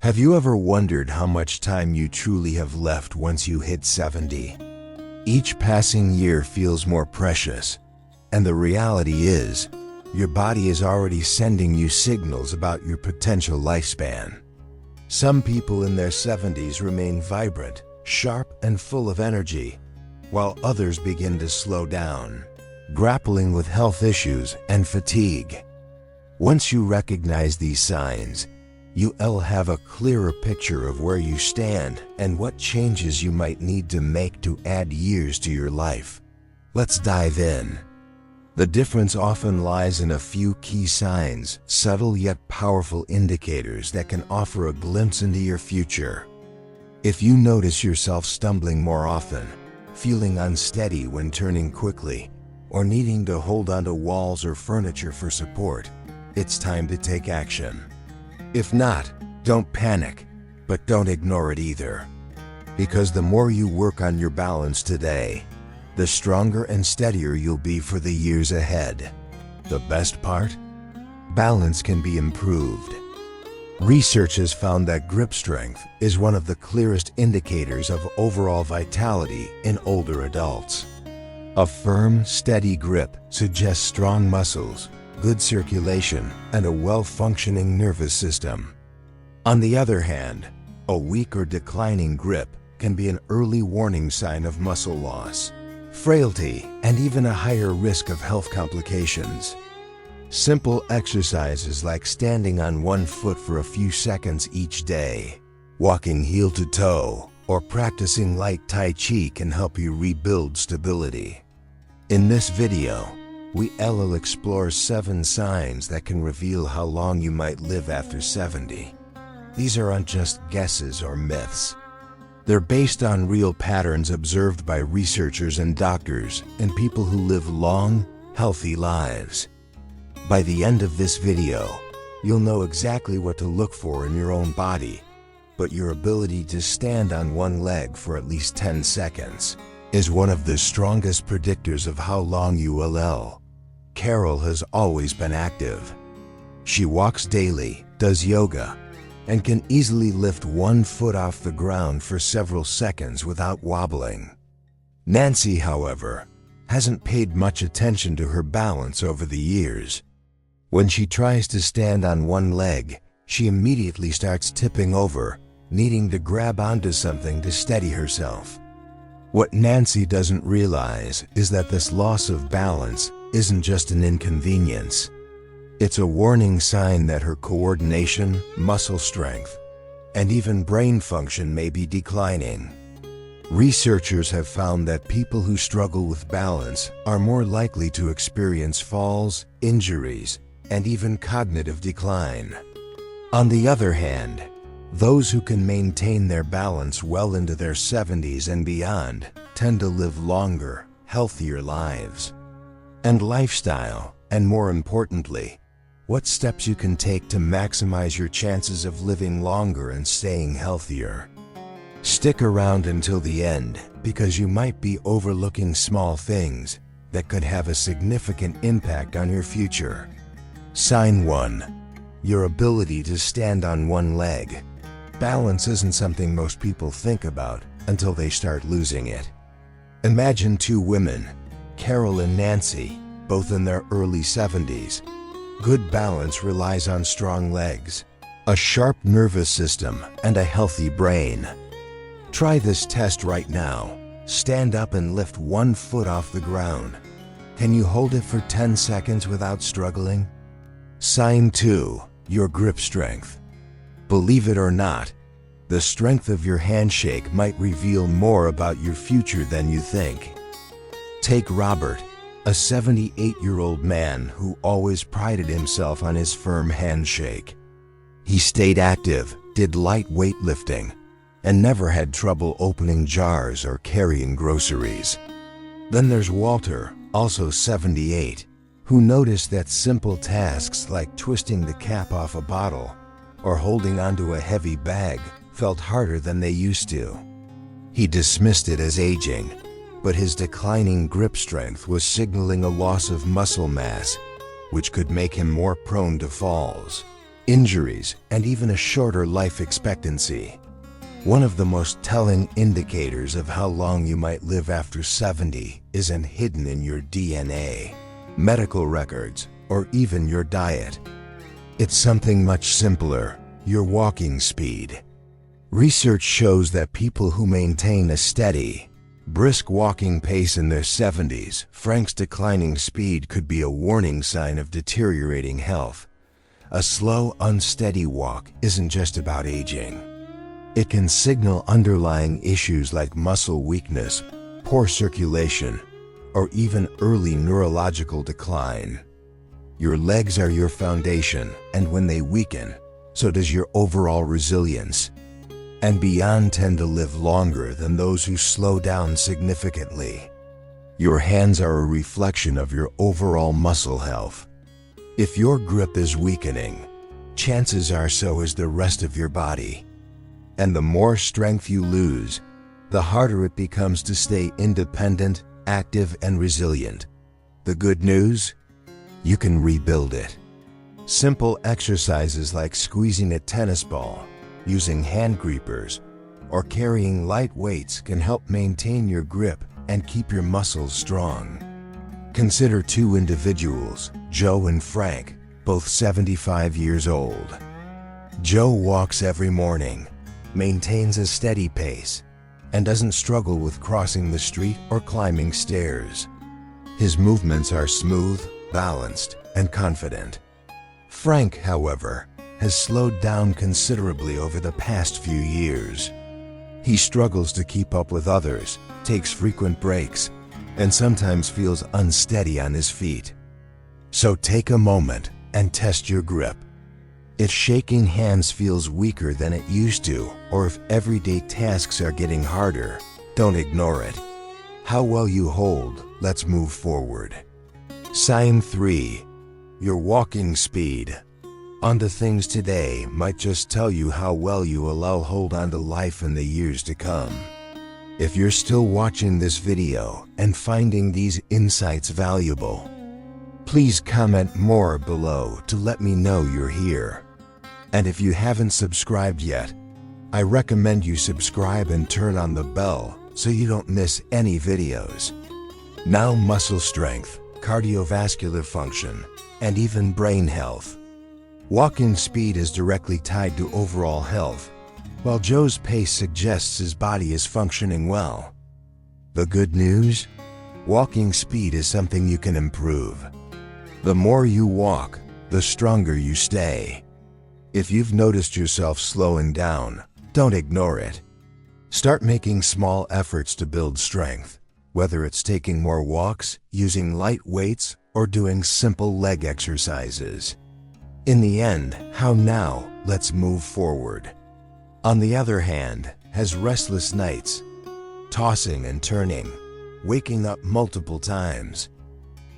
Have you ever wondered how much time you truly have left once you hit 70? Each passing year feels more precious, and the reality is, your body is already sending you signals about your potential lifespan. Some people in their 70s remain vibrant, sharp, and full of energy, while others begin to slow down, grappling with health issues and fatigue. Once you recognize these signs, you'll have a clearer picture of where you stand and what changes you might need to make to add years to your life. Let's dive in. The difference often lies in a few key signs, subtle yet powerful indicators that can offer a glimpse into your future. If you notice yourself stumbling more often, feeling unsteady when turning quickly, or needing to hold onto walls or furniture for support, it's time to take action. If not, don't panic, but don't ignore it either. Because the more you work on your balance today, the stronger and steadier you'll be for the years ahead. The best part? Balance can be improved. Research has found that grip strength is one of the clearest indicators of overall vitality in older adults. A firm, steady grip suggests strong muscles, good circulation, and a well-functioning nervous system. On the other hand, a weak or declining grip can be an early warning sign of muscle loss, frailty, and even a higher risk of health complications. Simple exercises like standing on one foot for a few seconds each day, walking heel to toe, or practicing light Tai Chi can help you rebuild stability. In this video, we'll explore 7 signs that can reveal how long you might live after 70. These aren't just guesses or myths. They're based on real patterns observed by researchers and doctors and people who live long, healthy lives. By the end of this video, you'll know exactly what to look for in your own body, but your ability to stand on one leg for at least 10 seconds is one of the strongest predictors of how long you will live. Carol has always been active. She walks daily, does yoga, and can easily lift one foot off the ground for several seconds without wobbling. Nancy, however, hasn't paid much attention to her balance over the years. When she tries to stand on one leg, she immediately starts tipping over, needing to grab onto something to steady herself. What Nancy doesn't realize is that this loss of balance isn't just an inconvenience. It's a warning sign that her coordination, muscle strength, and even brain function may be declining. Researchers have found that people who struggle with balance are more likely to experience falls, injuries, and even cognitive decline. On the other hand, those who can maintain their balance well into their 70s and beyond tend to live longer, healthier lives. And lifestyle, and more importantly, what steps you can take to maximize your chances of living longer and staying healthier. Stick around until the end, because you might be overlooking small things that could have a significant impact on your future. Sign 1. Your ability to stand on one leg. Balance isn't something most people think about until they start losing it. Imagine 2 women, Carol and Nancy, both in their early 70s. Good balance relies on strong legs, a sharp nervous system, and a healthy brain. Try this test right now. Stand up and lift one foot off the ground. Can you hold it for 10 seconds without struggling? Sign 2. Your grip strength. Believe it or not, the strength of your handshake might reveal more about your future than you think. Take Robert, a 78-year-old man who always prided himself on his firm handshake. He stayed active, did light weightlifting, and never had trouble opening jars or carrying groceries. Then there's Walter, also 78, who noticed that simple tasks like twisting the cap off a bottle or holding onto a heavy bag felt harder than they used to. He dismissed it as aging, but his declining grip strength was signaling a loss of muscle mass, which could make him more prone to falls. injuries, and even a shorter life expectancy. One of the most telling indicators of how long you might live after 70 isn't hidden in your DNA, medical records, or even your diet. It's something much simpler: your walking speed. Research shows that people who maintain a steady, brisk walking pace in their 70s, Frank's declining speed could be a warning sign of deteriorating health. A slow, unsteady walk isn't just about aging. It can signal underlying issues like muscle weakness, poor circulation, or even early neurological decline. Your legs are your foundation, and when they weaken, so does your overall resilience. And beyond tend to live longer than those who slow down significantly. Your hands are a reflection of your overall muscle health. If your grip is weakening, chances are so is the rest of your body. And the more strength you lose, the harder it becomes to stay independent, active, and resilient. The good news? You can rebuild it. Simple exercises like squeezing a tennis ball, using hand grippers, or carrying light weights can help maintain your grip and keep your muscles strong. Consider two individuals, Joe and Frank, both 75 years old. Joe walks every morning, maintains a steady pace, and doesn't struggle with crossing the street or climbing stairs. His movements are smooth, balanced, and confident. Frank, however, has slowed down considerably over the past few years. He struggles to keep up with others, takes frequent breaks, and sometimes feels unsteady on his feet. So take a moment and test your grip. If shaking hands feels weaker than it used to, or if everyday tasks are getting harder, don't ignore it. How well you hold, let's move forward. Sign 3. Your walking speed. On to things today might just tell you how well you will hold on to life in the years to come. If you're still watching this video and finding these insights valuable, please comment more below to let me know you're here. And if you haven't subscribed yet, I recommend you subscribe and turn on the bell so you don't miss any videos. Now, muscle strength, cardiovascular function, and even brain health. Walking speed is directly tied to overall health, while Joe's pace suggests his body is functioning well. The good news? Walking speed is something you can improve. The more you walk, the stronger you stay. If you've noticed yourself slowing down, don't ignore it. Start making small efforts to build strength, whether it's taking more walks, using light weights, or doing simple leg exercises. In the end, how now? Let's move forward. On the other hand, has restless nights, tossing and turning, waking up multiple times,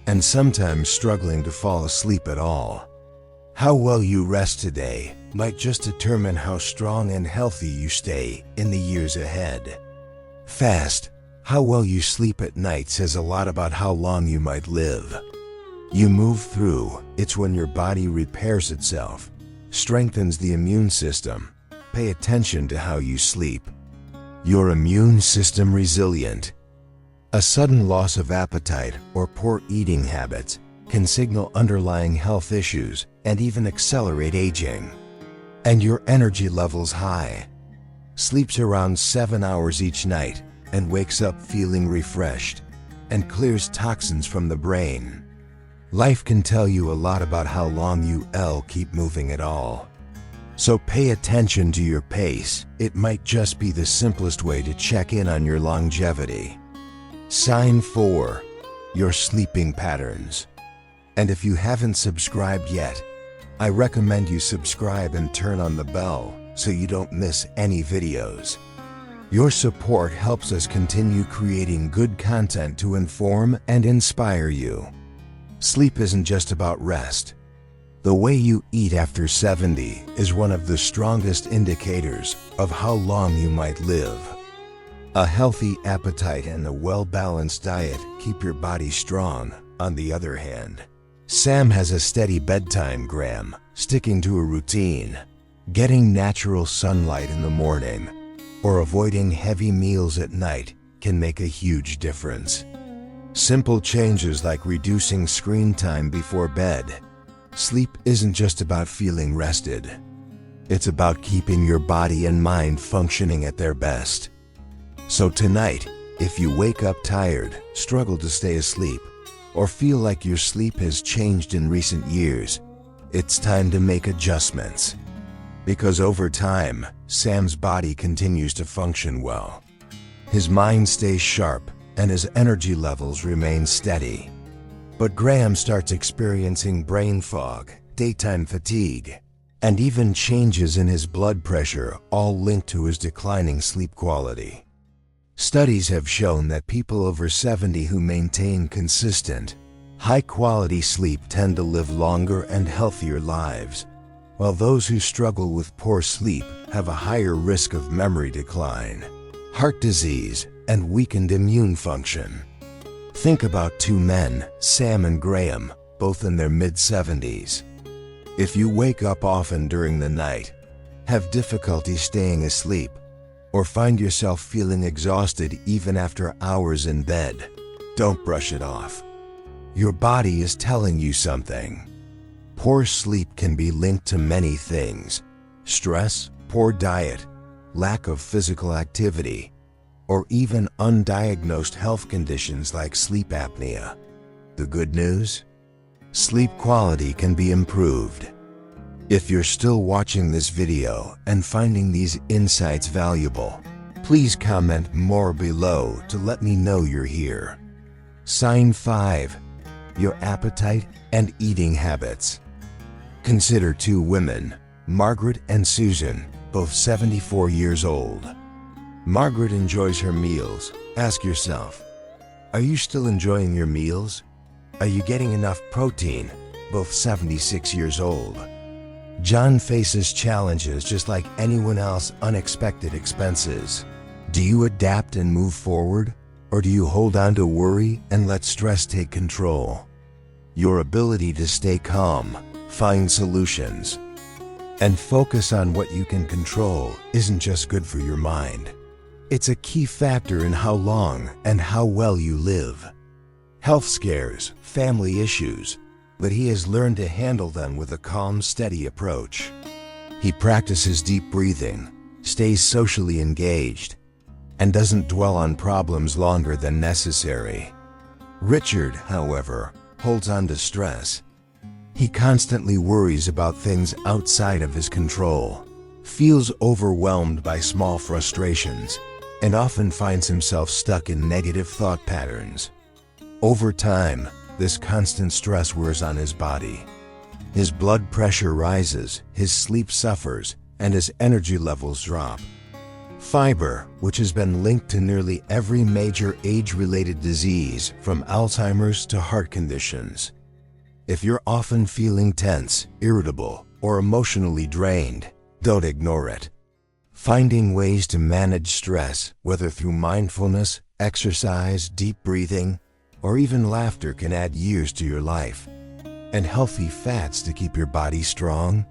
and sometimes struggling to fall asleep at all. How well you rest today might just determine how strong and healthy you stay in the years ahead. Fast, how well you sleep at night says a lot about how long you might live. You move through, it's when your body repairs itself, strengthens the immune system. Pay attention to how you sleep. Your immune system resilient. A sudden loss of appetite or poor eating habits can signal underlying health issues and even accelerate aging. And your energy levels high. Sleeps around 7 hours each night and wakes up feeling refreshed and clears toxins from the brain. Life can tell you a lot about how long you'll keep moving at all. So pay attention to your pace. It might just be the simplest way to check in on your longevity. Sign 4. Your sleeping patterns. And if you haven't subscribed yet, I recommend you subscribe and turn on the bell so you don't miss any videos. Your support helps us continue creating good content to inform and inspire you. Sleep isn't just about rest. The way you eat after 70 is one of the strongest indicators of how long you might live. A healthy appetite and a well-balanced diet keep your body strong. On the other hand, Sam has a steady bedtime, Graham, sticking to a routine. Getting natural sunlight in the morning or avoiding heavy meals at night can make a huge difference. Simple changes like reducing screen time before bed. Sleep isn't just about feeling rested. It's about keeping your body and mind functioning at their best. So tonight, if you wake up tired, struggle to stay asleep, or feel like your sleep has changed in recent years, it's time to make adjustments. Because over time, Sam's body continues to function well. His mind stays sharp and his energy levels remain steady. But Graham starts experiencing brain fog, daytime fatigue, and even changes in his blood pressure, all linked to his declining sleep quality. Studies have shown that people over 70 who maintain consistent, high-quality sleep tend to live longer and healthier lives, while those who struggle with poor sleep have a higher risk of memory decline, heart disease, and weakened immune function. Think about two men, Sam and Graham, both in their mid-70s. If you wake up often during the night, have difficulty staying asleep, or find yourself feeling exhausted even after hours in bed, don't brush it off. Your body is telling you something. Poor sleep can be linked to many things: stress, poor diet, lack of physical activity, or even undiagnosed health conditions like sleep apnea. The good news? Sleep quality can be improved. If you're still watching this video and finding these insights valuable, please comment more below to let me know you're here. Sign 5. Your appetite and eating habits. Consider two women, Margaret and Susan, both 74 years old. Margaret enjoys her meals. Ask yourself, are you still enjoying your meals? Are you getting enough protein? Both 76 years old. John faces challenges just like anyone else, unexpected expenses. Do you adapt and move forward, or do you hold on to worry and let stress take control? Your ability to stay calm, find solutions, and focus on what you can control isn't just good for your mind. It's a key factor in how long and how well you live. Health scares, family issues, but he has learned to handle them with a calm, steady approach. He practices deep breathing, stays socially engaged, and doesn't dwell on problems longer than necessary. Richard, however, holds on to stress. He constantly worries about things outside of his control, feels overwhelmed by small frustrations, and often finds himself stuck in negative thought patterns. Over time, this constant stress wears on his body. His blood pressure rises, his sleep suffers, and his energy levels drop. Fiber, which has been linked to nearly every major age-related disease, from Alzheimer's to heart conditions. If you're often feeling tense, irritable, or emotionally drained, don't ignore it. Finding ways to manage stress, whether through mindfulness, exercise, deep breathing, or even laughter, can add years to your life. And healthy fats to keep your body strong?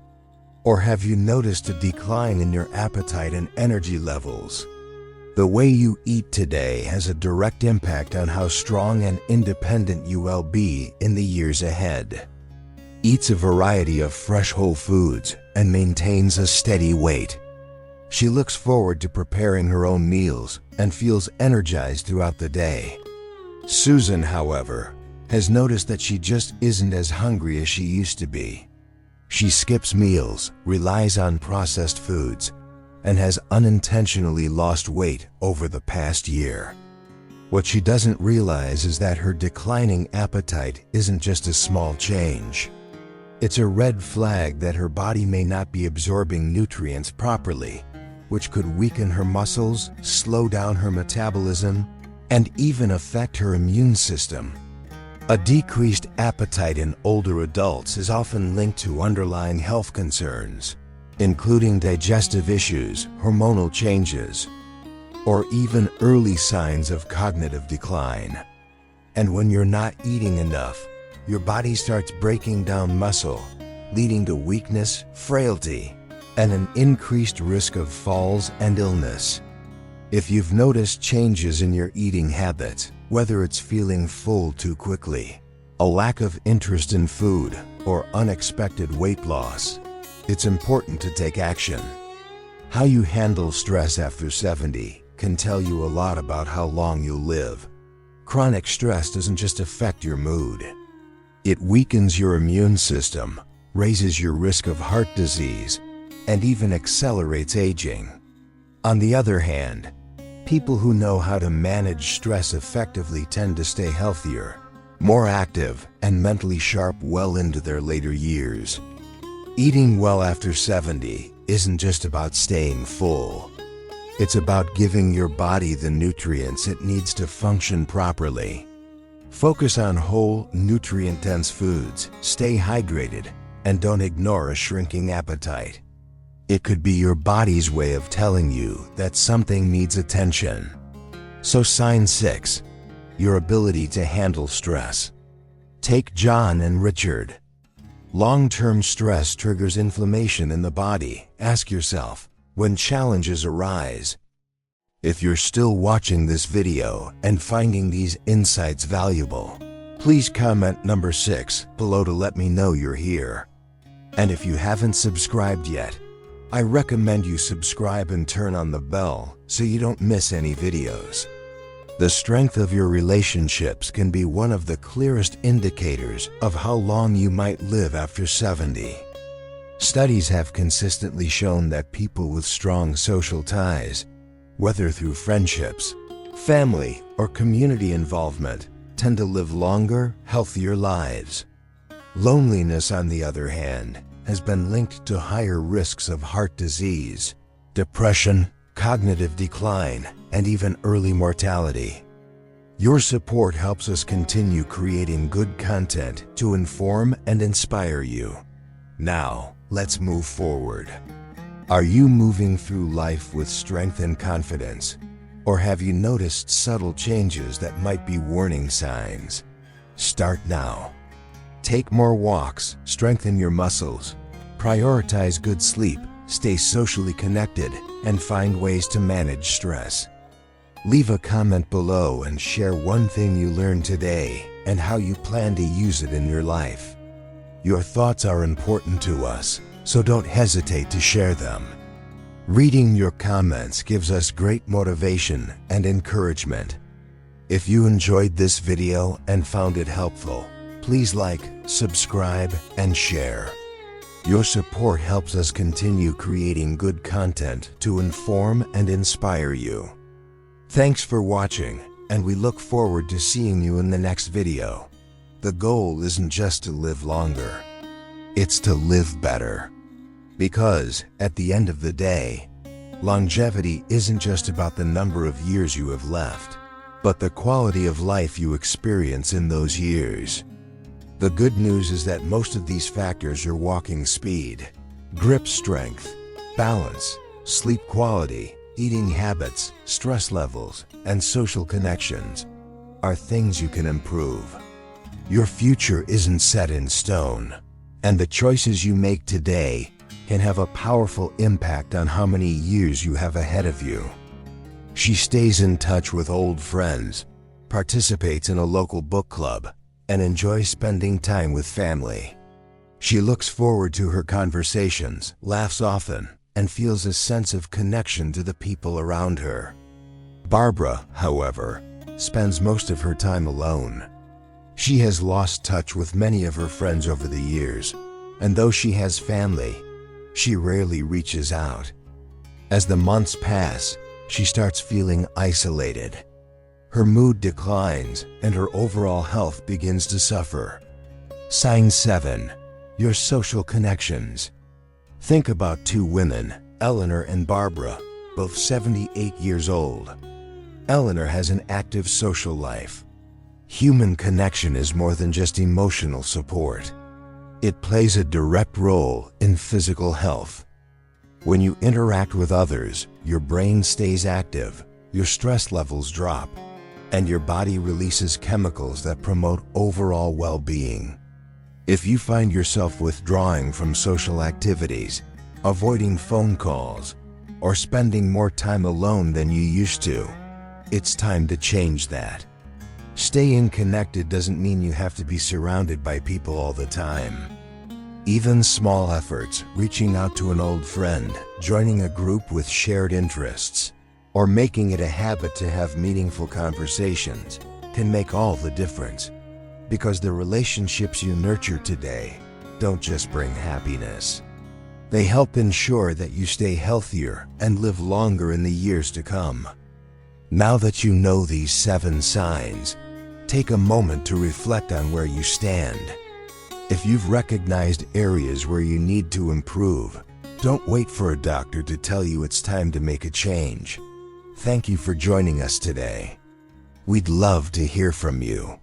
Or have you noticed a decline in your appetite and energy levels? The way you eat today has a direct impact on how strong and independent you will be in the years ahead. Eats a variety of fresh whole foods and maintains a steady weight. She looks forward to preparing her own meals and feels energized throughout the day. Susan, however, has noticed that she just isn't as hungry as she used to be. She skips meals, relies on processed foods, and has unintentionally lost weight over the past year. What she doesn't realize is that her declining appetite isn't just a small change. It's a red flag that her body may not be absorbing nutrients properly, which could weaken her muscles, slow down her metabolism, and even affect her immune system. A decreased appetite in older adults is often linked to underlying health concerns, including digestive issues, hormonal changes, or even early signs of cognitive decline. And when you're not eating enough, your body starts breaking down muscle, leading to weakness, frailty, and an increased risk of falls and illness. If you've noticed changes in your eating habits, whether it's feeling full too quickly, a lack of interest in food, or unexpected weight loss, it's important to take action. How you handle stress after 70 can tell you a lot about how long you'll live. Chronic stress doesn't just affect your mood. It weakens your immune system, raises your risk of heart disease, and even accelerates aging. On the other hand, people who know how to manage stress effectively tend to stay healthier, more active, and mentally sharp well into their later years. Eating well after 70 isn't just about staying full. It's about giving your body the nutrients it needs to function properly. Focus on whole, nutrient-dense foods, stay hydrated, and don't ignore a shrinking appetite. It could be your body's way of telling you that something needs attention. So sign 6, your ability to handle stress. Take John and Richard. Long-term stress triggers inflammation in the body. Ask yourself, when challenges arise. If you're still watching this video and finding these insights valuable, please comment number 6 below to let me know you're here. And if you haven't subscribed yet, I recommend you subscribe and turn on the bell so you don't miss any videos. The strength of your relationships can be one of the clearest indicators of how long you might live after 70. Studies have consistently shown that people with strong social ties, whether through friendships, family, or community involvement, tend to live longer, healthier lives. Loneliness, on the other hand, has been linked to higher risks of heart disease, depression, cognitive decline, and even early mortality. Your support helps us continue creating good content to inform and inspire you. Now, let's move forward. Are you moving through life with strength and confidence? Or have you noticed subtle changes that might be warning signs? Start now. Take more walks, strengthen your muscles, prioritize good sleep, stay socially connected, and find ways to manage stress. Leave a comment below and share one thing you learned today and how you plan to use it in your life. Your thoughts are important to us, so don't hesitate to share them. Reading your comments gives us great motivation and encouragement. If you enjoyed this video and found it helpful, please like, subscribe, and share. Your support helps us continue creating good content to inform and inspire you. Thanks for watching, and we look forward to seeing you in the next video. The goal isn't just to live longer, it's to live better. Because, at the end of the day, longevity isn't just about the number of years you have left, but the quality of life you experience in those years. The good news is that most of these factors are walking speed. Grip strength, balance, sleep quality, eating habits, stress levels, and social connections are things you can improve. Your future isn't set in stone, and the choices you make today can have a powerful impact on how many years you have ahead of you. She stays in touch with old friends, participates in a local book club, and enjoys spending time with family. She looks forward to her conversations, laughs often, and feels a sense of connection to the people around her. Barbara, however, spends most of her time alone. She has lost touch with many of her friends over the years, and though she has family, she rarely reaches out. As the months pass, she starts feeling isolated. Her mood declines, and her overall health begins to suffer. Sign 7, your social connections. Think about two women, Eleanor and Barbara, both 78 years old. Eleanor has an active social life. Human connection is more than just emotional support. It plays a direct role in physical health. When you interact with others, your brain stays active, your stress levels drop, and your body releases chemicals that promote overall well-being. If you find yourself withdrawing from social activities, avoiding phone calls, or spending more time alone than you used to, it's time to change that. Staying connected doesn't mean you have to be surrounded by people all the time. Even small efforts, reaching out to an old friend, joining a group with shared interests, or making it a habit to have meaningful conversations, can make all the difference. Because the relationships you nurture today don't just bring happiness. They help ensure that you stay healthier and live longer in the years to come. Now that you know these 7 signs, take a moment to reflect on where you stand. If you've recognized areas where you need to improve, don't wait for a doctor to tell you it's time to make a change. Thank you for joining us today. We'd love to hear from you.